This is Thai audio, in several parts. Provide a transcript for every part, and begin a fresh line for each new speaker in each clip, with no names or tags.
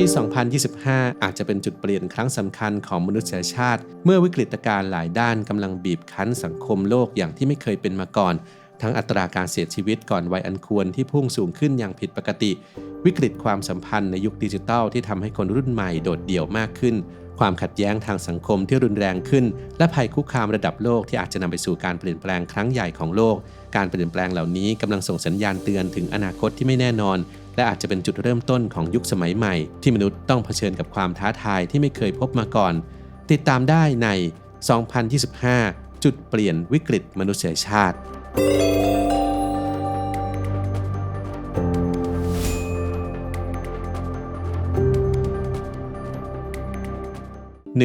ปี 2025 อาจจะเป็นจุดเปลี่ยนครั้งสำคัญของมนุษยชาติเมื่อวิกฤตการณ์หลายด้านกำลังบีบคั้นสังคมโลกอย่างที่ไม่เคยเป็นมาก่อนทั้งอัตราการเสียชีวิตก่อนวัยอันควรที่พุ่งสูงขึ้นอย่างผิดปกติวิกฤตความสัมพันธ์ในยุคดิจิทัลที่ทำให้คนรุ่นใหม่โดดเดี่ยวมากขึ้นความขัดแย้งทางสังคมที่รุนแรงขึ้นและภัยคุกคามระดับโลกที่อาจจะนำไปสู่การเปลี่ยนแปลงครั้งใหญ่ของโลกการเปลี่ยนแปลงเหล่านี้กำลังส่งสัญญาณเตือนถึงอนาคตที่ไม่แน่นอนและอาจจะเป็นจุดเริ่มต้นของยุคสมัยใหม่ที่มนุษย์ต้องเผชิญกับความท้าทายที่ไม่เคยพบมาก่อนติดตามได้ใน 2025 จุดเปลี่ยนวิกฤตมนุษยชาติ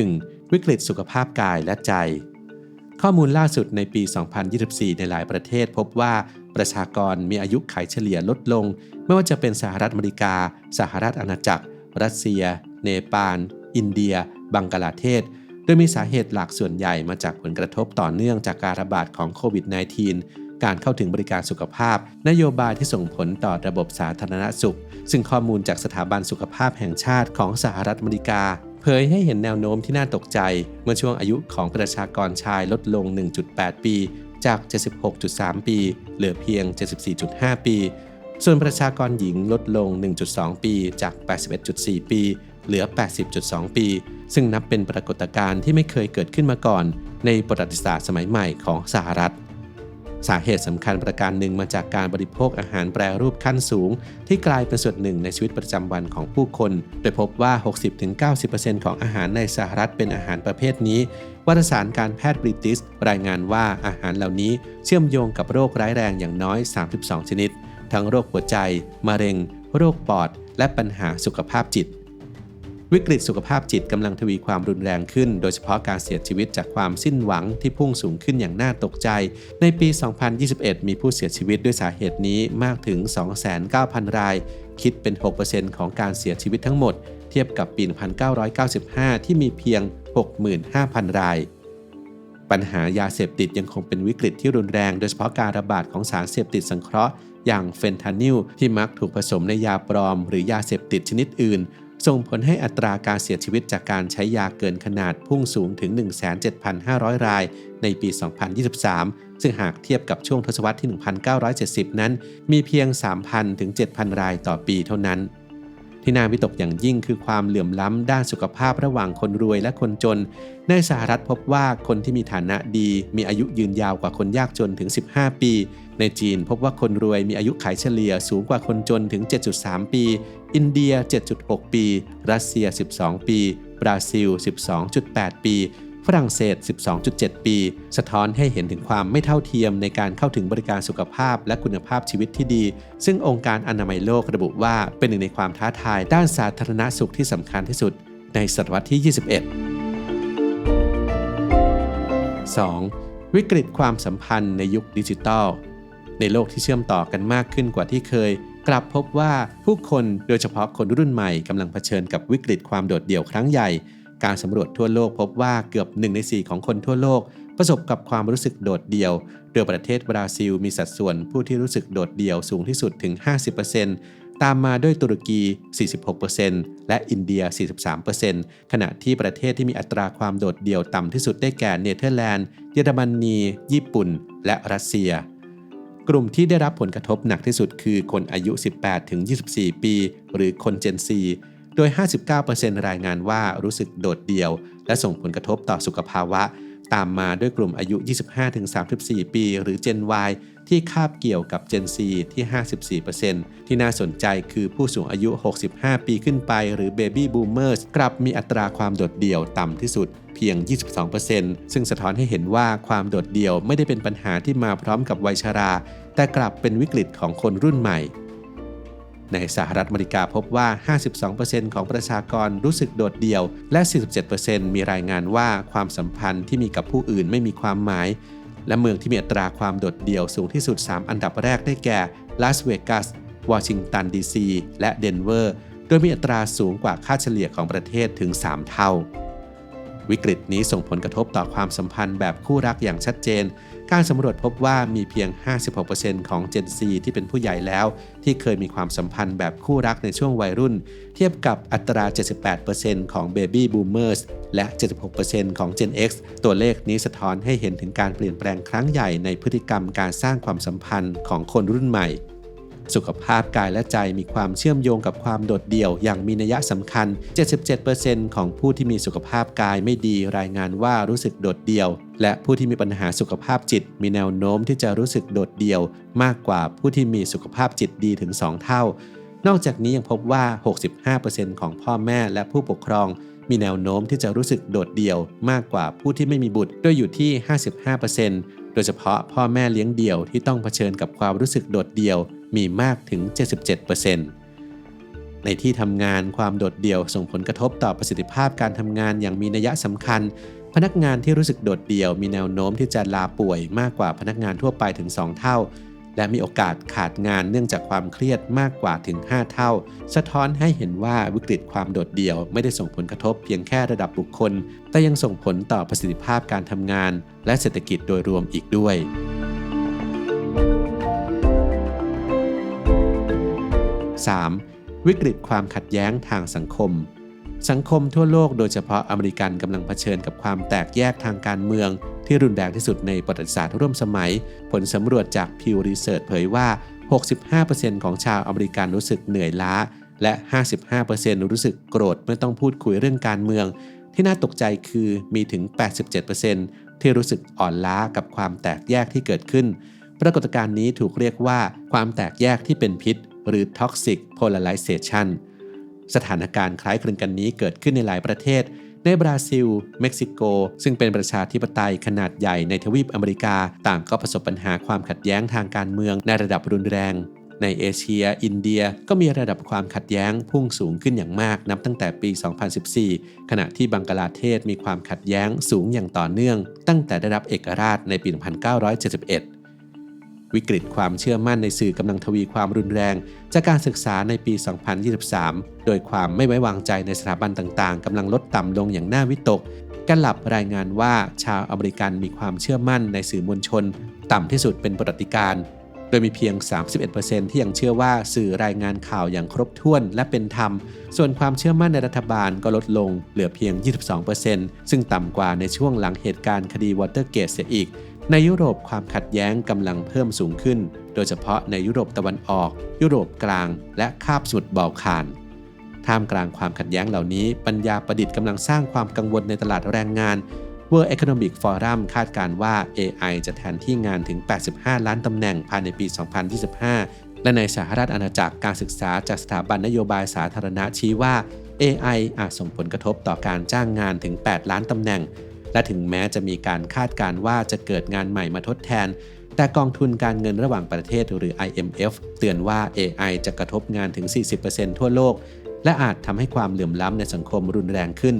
1. วิกฤตสุขภาพกายและใจข้อมูลล่าสุดในปี 2024 ในหลายประเทศพบว่าประชากรมีอายุขัยเฉลี่ยลดลงไม่ว่าจะเป็นสหรัฐอเมริกาสหรัฐอาณาจักรรัสเซียเนปาลอินเดียบังกลาเทศโดยมีสาเหตุหลักส่วนใหญ่มาจากผลกระทบต่อเนื่องจากการระบาดของโควิด -19 การเข้าถึงบริการสุขภาพนโยบายที่ส่งผลต่อระบบสาธารณสุขซึ่งข้อมูลจากสถาบันสุขภาพแห่งชาติของสหรัฐอเมริกาเผยให้เห็นแนวโน้มที่น่าตกใจเมื่อช่วงอายุของประชากรชายลดลง 1.8 ปีจาก 76.3 ปีเหลือเพียง 74.5 ปีส่วนประชากรหญิงลดลง 1.2 ปีจาก 81.4 ปีเหลือ 80.2 ปีซึ่งนับเป็นปรากฏการณ์ที่ไม่เคยเกิดขึ้นมาก่อนในประวัติศาสตร์สมัยใหม่ของสหรัฐสาเหตุสำคัญประการหนึ่งมาจากการบริโภคอาหารแปรรูปขั้นสูงที่กลายเป็นส่วนหนึ่งในชีวิตประจำวันของผู้คนโดยพบว่า 60-90% ของอาหารในสหรัฐเป็นอาหารประเภทนี้วารสารการแพทย์บริติชรายงานว่าอาหารเหล่านี้เชื่อมโยงกับโรคร้ายแรงอย่างน้อย 32 ชนิดทั้งโรคหัวใจมะเร็งโรคปอดและปัญหาสุขภาพจิตวิกฤตสุขภาพจิตกำลังทวีความรุนแรงขึ้นโดยเฉพาะการเสียชีวิตจากความสิ้นหวังที่พุ่งสูงขึ้นอย่างน่าตกใจในปี 2021 มีผู้เสียชีวิตด้วยสาเหตุนี้มากถึง 29,000 รายคิดเป็น 6% ของการเสียชีวิตทั้งหมดเทียบกับปี 1995 ที่มีเพียง 65,000 รายปัญหายาเสพติดยังคงเป็นวิกฤตที่รุนแรงโดยเฉพาะการระบาดของสารเสพติดสังเคราะห์อย่างเฟนทานิลที่มักถูกผสมในยาปลอมหรือยาเสพติดชนิดอื่นส่งผลให้อัตราการเสียชีวิตจากการใช้ยาเกินขนาดพุ่งสูงถึง 17,500 รายในปี 2023 ซึ่งหากเทียบกับช่วงทศวรรษที่ 1970 นั้นมีเพียง 3,000 ถึง 7,000 รายต่อปีเท่านั้นที่น่าวิตกอย่างยิ่งคือความเหลื่อมล้ำด้านสุขภาพระหว่างคนรวยและคนจนในสหรัฐพบว่าคนที่มีฐานะดีมีอายุยืนยาวกว่าคนยากจนถึง 15 ปีในจีนพบว่าคนรวยมีอายุขัยเฉลี่ยสูงกว่าคนจนถึง 7.3 ปีอินเดีย 7.6 ปีรัสเซีย 12 ปีบราซิล 12.8 ปีฝรั่งเศส 12.7 ปีสะท้อนให้เห็นถึงความไม่เท่าเทียมในการเข้าถึงบริการสุขภาพและคุณภาพชีวิตที่ดีซึ่งองค์การอนามัยโลกระบุว่าเป็นหนึ่งในความท้าทายด้านสาธารณสุขที่สำคัญที่สุดในศตวรรษที่ 21 2. วิกฤตความสัมพันธ์ในยุคดิจิทัลในโลกที่เชื่อมต่อกันมากขึ้นกว่าที่เคยกลับพบว่าผู้คนโดยเฉพาะคนรุ่นใหม่กำลังเผชิญกับวิกฤตความโดดเดี่ยวครั้งใหญ่การสำรวจทั่วโลกพบว่าเกือบ1 ใน 4ของคนทั่วโลกประสบกับความรู้สึกโดดเดี่ยวโดยประเทศบราซิลมีสัดส่วนผู้ที่รู้สึกโดดเดี่ยวสูงที่สุดถึง 50% ตามมาด้วยตุรกี 46% และอินเดีย 43% ขณะที่ประเทศที่มีอัตราความโดดเดี่ยวต่ำที่สุดได้แก่เนเธอร์แลนด์เยอรมนีญี่ปุ่นและรัสเซียกลุ่มที่ได้รับผลกระทบหนักที่สุดคือคนอายุ 18-24 ปีหรือคน Gen Z โดย 59% รายงานว่ารู้สึกโดดเดี่ยวและส่งผลกระทบต่อสุขภาวะตามมาด้วยกลุ่มอายุ 25-34 ปีหรือ Gen Y ที่คาบเกี่ยวกับ Gen Z ที่ 54% ที่น่าสนใจคือผู้สูงอายุ 65 ปีขึ้นไปหรือ Baby Boomers กลับมีอัตราความโดดเดี่ยวต่ำที่สุดเพียง 22% ซึ่งสะท้อนให้เห็นว่าความโดดเดี่ยวไม่ได้เป็นปัญหาที่มาพร้อมกับวัยชราแต่กลับเป็นวิกฤตของคนรุ่นใหม่ในสหรัฐอเมริกาพบว่า 52% ของประชากรรู้สึกโดดเดี่ยวและ 47% มีรายงานว่าความสัมพันธ์ที่มีกับผู้อื่นไม่มีความหมายและเมืองที่มีอัตราความโดดเดี่ยวสูงที่สุด 3 อันดับแรกได้แก่ลาสเวกัสวอชิงตันดีซีและเดนเวอร์โดยมีอัตราสูงกว่าค่าเฉลี่ยของประเทศถึง 3 เท่า วิกฤตนี้ส่งผลกระทบต่อความสัมพันธ์แบบคู่รักอย่างชัดเจนการสำรวจพบว่ามีเพียง 56% ของ Gen Z ที่เป็นผู้ใหญ่แล้วที่เคยมีความสัมพันธ์แบบคู่รักในช่วงวัยรุ่นเทียบกับอัตรา 78% ของ Baby Boomers และ 76% ของ Gen X ตัวเลขนี้สะท้อนให้เห็นถึงการเปลี่ยนแปลงครั้งใหญ่ในพฤติกรรมการสร้างความสัมพันธ์ของคนรุ่นใหม่สุขภาพกายและใจมีความเชื่อมโยงกับความโดดเดี่ยวอย่างมีนัยสำคัญ 77% ของผู้ที่มีสุขภาพกายไม่ดีรายงานว่ารู้สึกโดดเดี่ยวและผู้ที่มีปัญหาสุขภาพจิตมีแนวโน้มที่จะรู้สึกโดดเดี่ยวมากกว่าผู้ที่มีสุขภาพจิตดีถึง 2 เท่านอกจากนี้ยังพบว่า 65% ของพ่อแม่และผู้ปกครองมีแนวโน้มที่จะรู้สึกโดดเดี่ยวมากกว่าผู้ที่ไม่มีบุตรโดยอยู่ที่ 55%โดยเฉพาะพ่อแม่เลี้ยงเดี่ยวที่ต้องเผชิญกับความรู้สึกโดดเดี่ยวมีมากถึง 77% ในที่ทำงานความโดดเดี่ยวส่งผลกระทบต่อประสิทธิภาพการทำงานอย่างมีนัยสำคัญพนักงานที่รู้สึกโดดเดี่ยวมีแนวโน้มที่จะลาป่วยมากกว่าพนักงานทั่วไปถึง 2 เท่าและมีโอกาสขาดงานเนื่องจากความเครียดมากกว่าถึง 5 เท่าสะท้อนให้เห็นว่าวิกฤตความโดดเดี่ยวไม่ได้ส่งผลกระทบเพียงแค่ระดับบุคคลแต่ยังส่งผลต่อประสิทธิภาพการทำงานและเศรษฐกิจโดยรวมอีกด้วย3. วิกฤตความขัดแย้งทางสังคมทั่วโลกโดยเฉพาะอเมริกันกำลังเผชิญกับความแตกแยกทางการเมืองที่รุนแรงที่สุดในประวัติศาสตร์ร่วมสมัยผลสำรวจจาก Pew Research เผยว่า 65% ของชาวอเมริกันรู้สึกเหนื่อยล้าและ 55% รู้สึกโกรธเมื่อต้องพูดคุยเรื่องการเมืองที่น่าตกใจคือมีถึง 87% ที่รู้สึกอ่อนล้ากับความแตกแยกที่เกิดขึ้นปรากฏการณ์นี้ถูกเรียกว่าความแตกแยกที่เป็นพิษหรือ Toxic Polarization สถานการณ์คล้ายคลึงกันนี้เกิดขึ้นในหลายประเทศในบราซิลเม็กซิโกซึ่งเป็นประชาธิปไตยขนาดใหญ่ในทวีปอเมริกาต่างก็ประสบปัญหาความขัดแย้งทางการเมืองในระดับรุนแรงในเอเชียอินเดียก็มีระดับความขัดแย้งพุ่งสูงขึ้นอย่างมากนับตั้งแต่ปี 2014 ขณะที่บังกลาเทศมีความขัดแย้งสูงอย่างต่อเนื่องตั้งแต่ได้รับเอกราชในปี 1971วิกฤตความเชื่อมั่นในสื่อกำลังทวีความรุนแรงจากการศึกษาในปี 2023 โดยความไม่ไว้วางใจในสถาบันต่างๆกำลังลดต่ำลงอย่างน่าวิตกกัลลับรายงานว่าชาวอเมริกันมีความเชื่อมั่นในสื่อมวลชนต่ำที่สุดเป็นประวัติการณ์โดยมีเพียง 31% ที่ยังเชื่อว่าสื่อรายงานข่าวอย่างครบถ้วนและเป็นธรรมส่วนความเชื่อมั่นในรัฐบาลก็ลดลงเหลือเพียง 22% ซึ่งต่ำกว่าในช่วงหลังเหตุการณ์คดีวอเตอร์เกตเสียอีกในยุโรปความขัดแย้งกำลังเพิ่มสูงขึ้นโดยเฉพาะในยุโรปตะวันออกยุโรปกลางและคาบสมุทรบอลข่านท่ามกลางความขัดแย้งเหล่านี้ปัญญาประดิษฐ์กำลังสร้างความกังวลในตลาดแรงงาน World Economic Forum คาดการณ์ว่า AI จะแทนที่งานถึง 85 ล้านตำแหน่งภายในปี 2025 และในสหรัฐอาณาจักรการศึกษาจากสถาบันนโยบายสาธารณะชี้ว่า AI อาจส่งผลกระทบต่อการจ้างงานถึง 8 ล้านตำแหน่งและถึงแม้จะมีการคาดการณ์ว่าจะเกิดงานใหม่มาทดแทนแต่กองทุนการเงินระหว่างประเทศหรือ IMF เตือนว่า AI จะกระทบงานถึง 40% ทั่วโลกและอาจทำให้ความเหลื่อมล้ำในสังคมรุนแรงขึ้น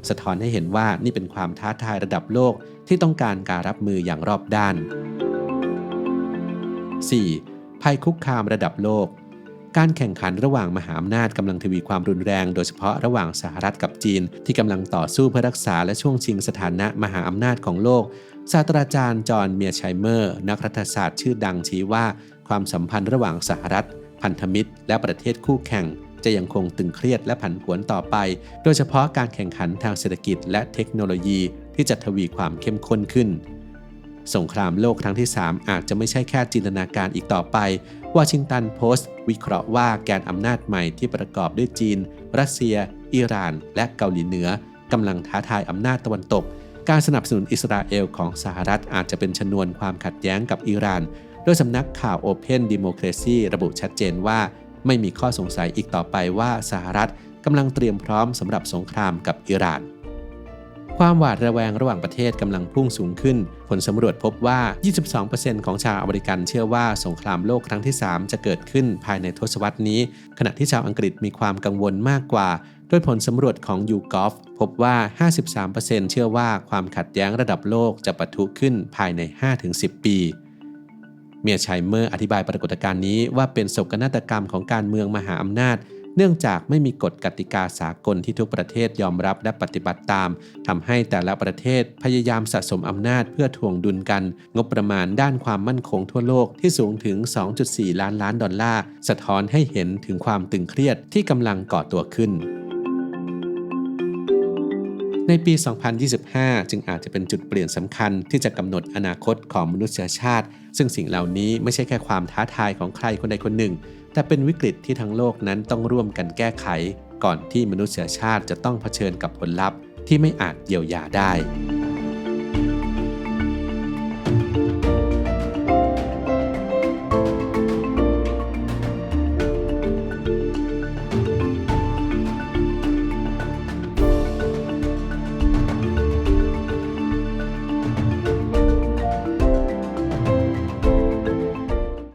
สะท้อนให้เห็นว่านี่เป็นความท้าทายระดับโลกที่ต้องการการรับมืออย่างรอบด้าน 4. ภัยคุกคามระดับโลกการแข่งขันระหว่างมหาอำนาจกำลังทวีความรุนแรงโดยเฉพาะระหว่างสหรัฐกับจีนที่กำลังต่อสู้เพื่อรักษาและช่วงชิงสถานะมหาอำนาจของโลกศาสตราจารย์จอห์นเมียร์ไชเมอร์นักรัฐศาสตร์ชื่อดังชี้ว่าความสัมพันธ์ระหว่างสหรัฐพันธมิตรและประเทศคู่แข่งจะยังคงตึงเครียดและผันผวนต่อไปโดยเฉพาะการแข่งขันทางเศรษฐกิจและเทคโนโลยีที่จะทวีความเข้มข้นขึ้นสงครามโลกครั้งที่ 3 อาจจะไม่ใช่แค่จินตนาการอีกต่อไปวอชิงตันโพสต์วิเคราะห์ว่าแกนอำนาจใหม่ที่ประกอบด้วยจีนรัสเซียอิหร่านและเกาหลีเหนือกำลังท้าทายอำนาจตะวันตกการสนับสนุนอิสราเอลของสหรัฐอาจจะเป็นชนวนความขัดแย้งกับอิหร่านโดยสำนักข่าว Open Democracy ระบุชัดเจนว่าไม่มีข้อสงสัยอีกต่อไปว่าสหรัฐกำลังเตรียมพร้อมสำหรับสงครามกับอิหร่านความหวาดระแวงระหว่างประเทศกำลังพุ่งสูงขึ้นผลสำรวจพบว่า 22% ของชาวอเมริกันเชื่อว่าสงครามโลกครั้งที่ 3 จะเกิดขึ้นภายในทศวรรษนี้ขณะที่ชาวอังกฤษมีความกังวลมากกว่าโดยผลสำรวจของ YouGov พบว่า 53% เชื่อว่าความขัดแย้งระดับโลกจะปะทุขึ้นภายใน 5-10 ปีเมียร์ไชเมอร์อธิบายปรากฏการณ์นี้ว่าเป็นโศกนาฏกรรมของการเมืองมหาอำนาจ เนื่องจากไม่มีกฎกติกาสากลที่ทุกประเทศยอมรับและปฏิบัติตามทำให้แต่ละประเทศพยายามสะสมอำนาจเพื่อทวงดุลกันงบประมาณด้านความมั่นคงทั่วโลกที่สูงถึง 2.4 ล้านล้านดอลลาร์สะท้อนให้เห็นถึงความตึงเครียดที่กำลังก่อตัวขึ้นในปี 2025 จึงอาจจะเป็นจุดเปลี่ยนสำคัญที่จะกำหนดอนาคตของมนุษยชาติซึ่งสิ่งเหล่านี้ไม่ใช่แค่ความท้าทายของใครคนใดคนหนึ่งแต่เป็นวิกฤตที่ทั้งโลกนั้นต้องร่วมกันแก้ไขก่อนที่มนุษยชาติจะต้องเผชิญกับผลลัพธ์ที่ไม่อาจเยียวยาได้